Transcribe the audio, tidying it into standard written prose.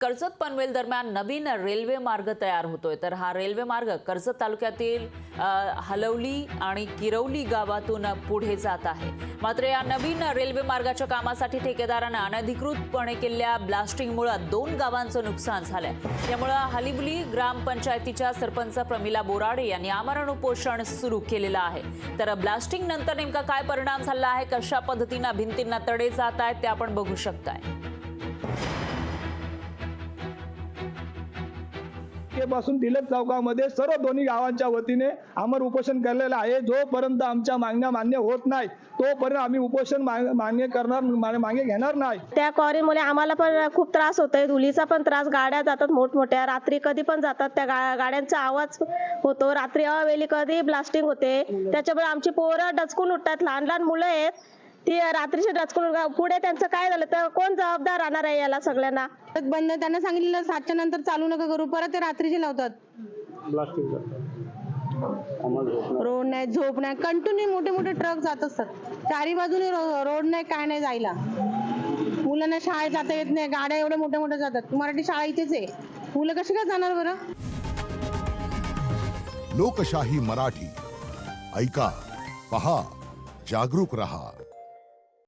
कर्जत पनवेल दरम्यान नवीन रेल्वे मार्ग तयार होतोय। तर हा रेल्वे मार्ग कर्जत तालुक्यातील हलवली आणि किरवली गावातून पुढे जात आहे। मात्र या नवीन रेल्वे मार्गाच्या कामासाठी ठेकेदाराने अनधिकृतपणे केलेल्या ब्लास्टिंगमुळे 2 गावांचं नुकसान झालंय। त्यामुळे हलिवली ग्रामपंचायतीच्या सरपंच प्रमिला बोराडे यांनी आमरण उपोषण सुरू केलेलं आहे। तर ब्लास्टिंग नंतर नेमका काय परिणाम झाला आहे, कशा पद्धतीने भिंतींना तडे जात आहेत ते आपण बघू शकताय। पासून तिलक चौकामध्ये सर्व दोन्ही गावांच्या वतीने आमरण उपोषण केलेलं आहे। जोपर्यंत आमच्या मागण्या मान्य होत नाही तोपर्यंत आम्ही उपोषण मान्य करणार, मागे घेणार नाही। त्या क्वारीमुळे आम्हाला पण खूप त्रास होतोय, धुलीचा पण त्रास, गाड्या जातात मोठमोठ्या, रात्री कधी पण जातात, त्या गाड्यांचा आवाज होतो, रात्री अवेळी कधी ब्लास्टिंग होते, त्याच्यामुळे आमची पोरं डचकून उठतात, लहान लहान मुलं आहेत ती रात्रीचे डचकून, पुढे त्यांचं काय झालं तर कोण जबाबदार राहणार आहे याला सगळ्यांना। बंद त्यांना सांगितलेलं 7च्या नंतर चालू नका करू, परत ते रात्रीचे लावतात ब्लास्टिंग रोड नाही, झोप नाही, कंटिन्यू मोठे मोठे ट्रक जात असतात, चारी बाजूने रोड नाही, काय नाही जायला, मुलांना शाळेत जाता येत नाही, गाड्या एवढ्या मोठ्या मोठ्या जातात, मराठी शाळा इथेच आहे, मुलं कशी काय जाणार बरं। लोकशाही मराठी ऐका, पहा, जागरूक रहा।